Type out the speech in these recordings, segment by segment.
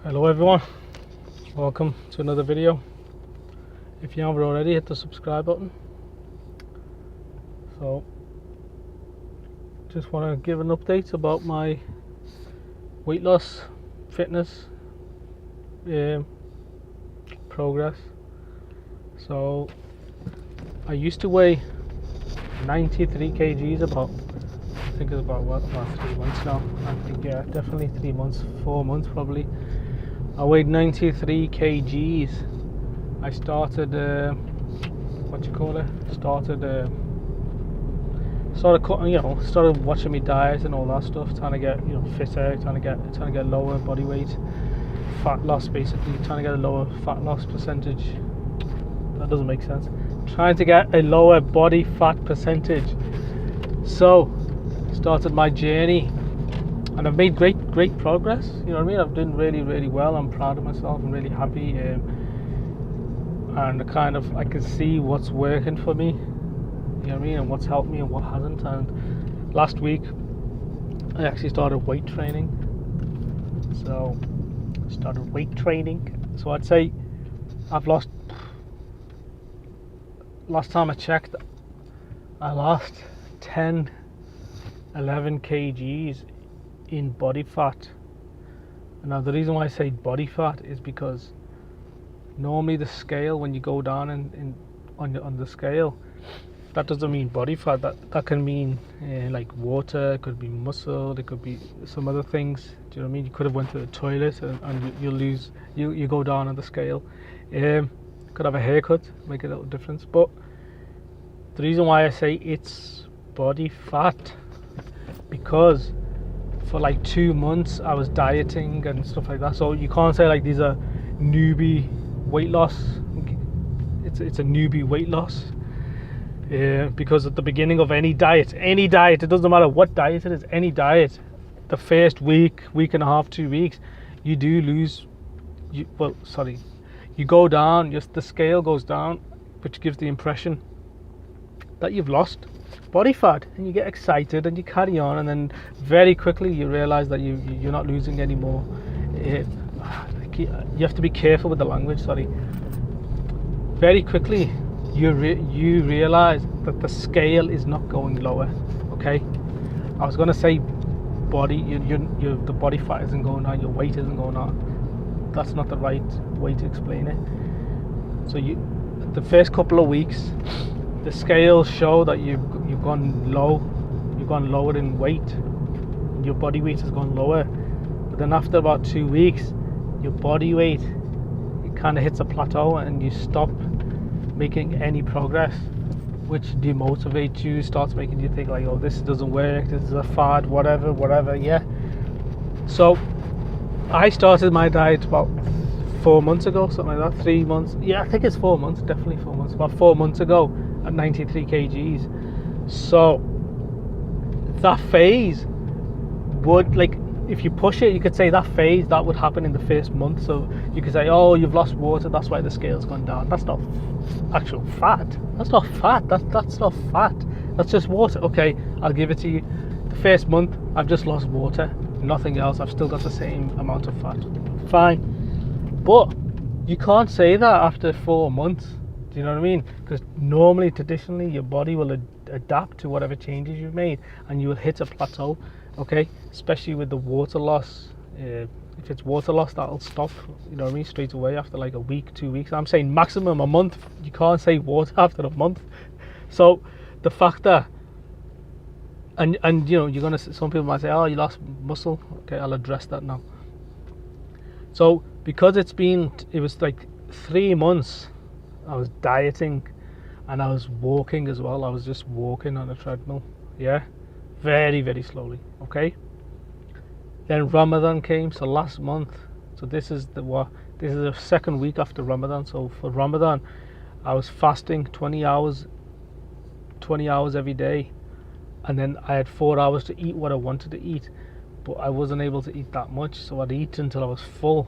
Hello everyone, welcome to another video. If you haven't already, hit the subscribe button. So just want to give an update about my weight loss, fitness, progress. So I used to weigh 93 kgs about, I think it's about 3 months now. I think, yeah, definitely 3 months, 4 months probably. I weighed 93 kgs. I started started watching my diet and all that stuff, trying to get fitter, trying to get lower body weight, fat loss, basically trying to get a lower fat loss percentage. That doesn't make sense. Trying to get a lower body fat percentage. So started my journey, and I've made great progress. You know what I mean? I've done really well. I'm proud of myself. I'm really happy, and I can see what's working for me. You know what I mean? And what's helped me and what hasn't. And last week I actually started weight training. So I'd say I've lost. Last time I checked, I lost 11 kgs in body fat. Now the reason why I say body fat is because normally the scale, when you go down on the scale, that doesn't mean body fat. That can mean like water. It could be muscle. It could be some other things. Do you know what I mean? You could have went to the toilet and you go down on the scale. Could have a haircut, make a little difference. But the reason why I say it's body fat, because for like 2 months I was dieting and stuff like that. So you can't say like these are newbie weight loss. It's a newbie weight loss. Because at the beginning of any diet, it doesn't matter what diet it is, any diet, the first week and a half, 2 weeks, you do lose. You go down. Just the scale goes down, which gives the impression that you've lost body fat, and you get excited and you carry on, and then very quickly you realize that you're not losing anymore. You have to be careful with the language. Very quickly you realize that the scale is not going lower. Okay, I was gonna say the body fat isn't going down, your weight isn't going down. That's not the right way to explain it. So the first couple of weeks, the scales show that you've gone lower in weight. Your body weight has gone lower. But then after about 2 weeks, your body weight, it kind of hits a plateau and you stop making any progress, which demotivates you, starts making you think like, oh, this doesn't work, this is a fad, whatever. Yeah. So I started my diet about 4 months ago, something like that. 3 months. Yeah, I think it's 4 months. Definitely 4 months. About 4 months ago at 93 kgs. So that phase would, like, if you push it, you could say that phase that would happen in the first month. So you could say, oh, you've lost water, that's why the scale's gone down. That's not actual fat. That's not fat. That's not fat. That's just water. Okay, I'll give it to you. The first month, I've just lost water, nothing else. I've still got the same amount of fat. Fine. But you can't say that after 4 months. Do you know what I mean? Because normally, traditionally, your body will adapt to whatever changes you've made, and you will hit a plateau. Okay, especially with the water loss. If it's water loss, that'll stop. You know what I mean? Straight away after like a week, 2 weeks. I'm saying maximum a month. You can't say water after a month. So the fact that, and you're gonna. Some people might say, oh, you lost muscle. Okay, I'll address that now. So because it was like 3 months, I was dieting and I was walking as well. I was just walking on a treadmill. Yeah, very slowly. Okay. Then Ramadan came, so last month. So this is the second week after Ramadan. So for Ramadan, I was fasting 20 hours every day, and then I had 4 hours to eat what I wanted to eat, but I wasn't able to eat that much, so I'd eat until I was full,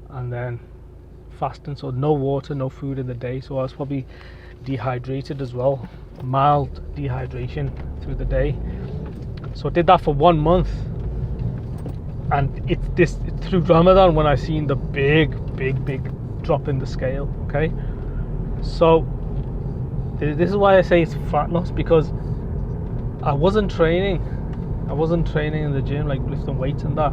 and then fasting. So no water, no food in the day. So I was probably dehydrated as well, mild dehydration through the day. So I did that for 1 month. and it's through Ramadan when I seen the big drop in the scale. Okay, so this is why I say it's fat loss, because I wasn't training in the gym, like lifting weights and that,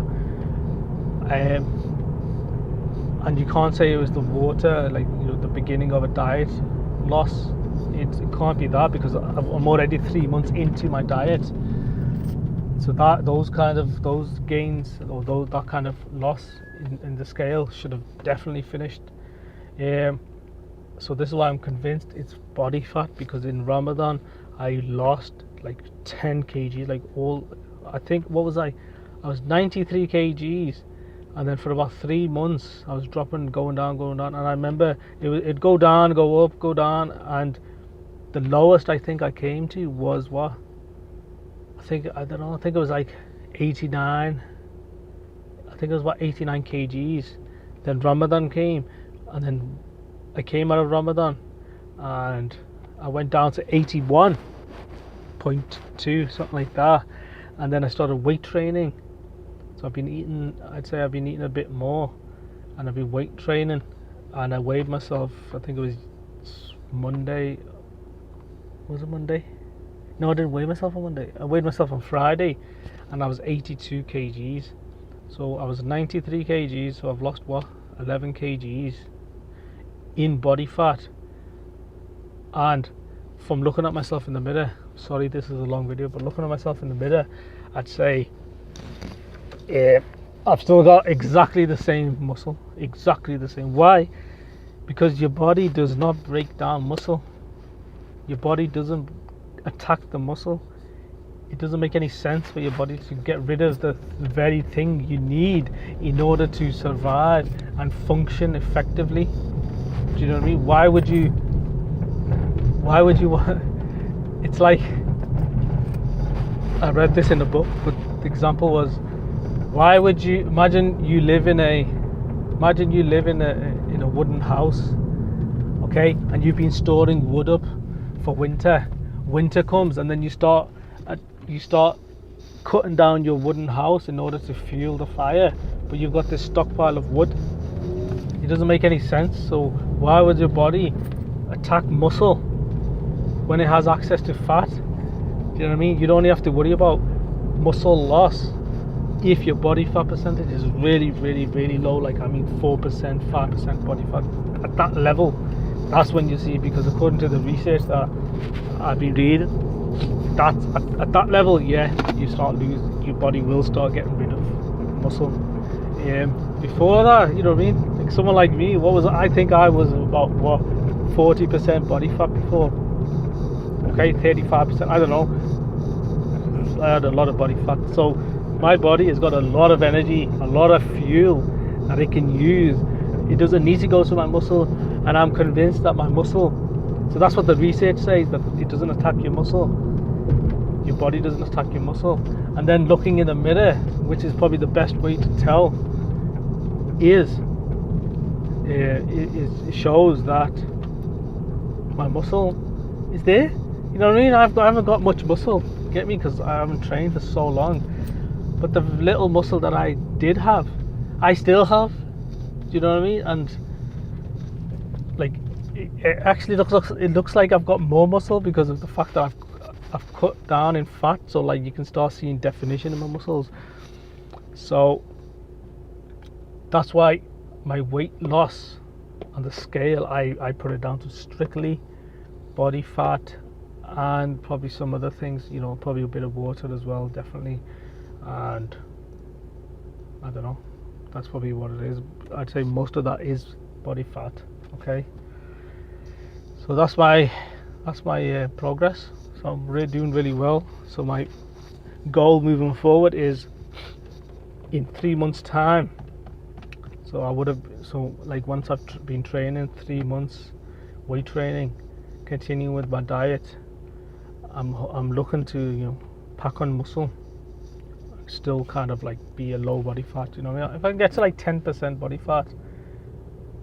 and you can't say it was the water, like, you know, the beginning of a diet loss. It can't be that, because I'm already 3 months into my diet. So those gains, or that kind of loss in the scale should have definitely finished. So this is why I'm convinced it's body fat, because in Ramadan I lost like 10 kg, like I think, what was I was 93 kgs, and then for about 3 months I was dropping, going down, and I remember it'd go down, go up, go down, and the lowest I think I came to was what? I think it was like 89. I think it was about 89 kgs. Then Ramadan came, and then I came out of Ramadan and I went down to 81.2, something like that. And then I started weight training. So I'd say I've been eating a bit more, and I've been weight training, and I weighed myself, I think it was Monday. Was it Monday? No, I didn't weigh myself on Monday. I weighed myself on Friday, and I was 82 kgs. So I was 93 kgs, so I've lost what? 11 kgs in body fat. And from looking at myself in the mirror, sorry this is a long video, but looking at myself in the mirror, I'd say I've still got exactly the same muscle, exactly the same. Why? Because your body does not break down muscle. Your body doesn't attack the muscle. It doesn't make any sense for your body to get rid of the very thing you need in order to survive and function effectively. Do you know what I mean? Why would you want? It's like, I read this in a book, but the example was, why would you imagine you live in a wooden house, okay, and you've been storing wood up for winter. Winter comes, and then you start cutting down your wooden house in order to fuel the fire, but you've got this stockpile of wood. It doesn't make any sense. So why would your body attack muscle when it has access to fat? Do you know what I mean? You'd only have to worry about muscle loss if your body fat percentage is really low, like 4%, 5% body fat. At that level, that's when you see, because according to the research that I've been reading, that's at that level, yeah, your body will start getting rid of muscle. Before that, you know what I mean? Like someone like me, I think I was about 40% body fat before. Okay, 35%, I don't know. I had a lot of body fat. So my body has got a lot of energy, a lot of fuel that it can use. It doesn't need to go to my muscle, and I'm convinced that my muscle, so that's what the research says, that it doesn't attack your muscle. Your body doesn't attack your muscle. And then looking in the mirror, which is probably the best way to tell, it shows that my muscle is there. You know what I mean? I haven't got much muscle, get me, because I haven't trained for so long. But the little muscle that I did have, I still have. Do you know what I mean? And like, it actually looks like I've got more muscle because of the fact that I've cut down in fat. So like, you can start seeing definition in my muscles. So that's why my weight loss on the scale, I put it down to strictly body fat, and probably some other things, you know, probably a bit of water as well, definitely. And I don't know, that's probably what it is. I'd say most of that is body fat. Okay, so that's my progress. So I'm really doing really well. So my goal moving forward is in 3 months time. So like once I've been training 3 months, weight training, continuing with my diet, I'm looking to, you know, pack on muscle, still kind of like be a low body fat. You know, if I can get to like 10% body fat,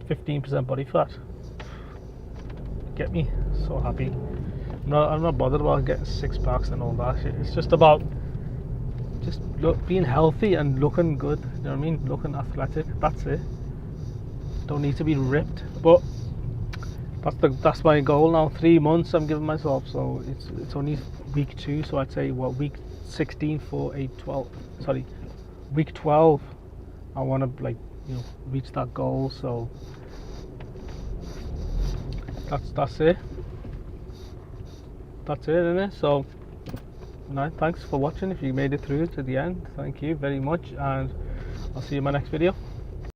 15% body fat, get me so happy. I'm not bothered about getting 6 packs and all that shit. It's just about just being healthy and looking good. You know what I mean? Looking athletic. That's it. Don't need to be ripped, but that's my goal now. 3 months I'm giving myself, so it's only week 2, so I'd say week 16 for 8 12. Sorry, week 12. I want to reach that goal. So that's it. That's it, isn't it? So, thanks for watching. If you made it through to the end, thank you very much, and I'll see you in my next video.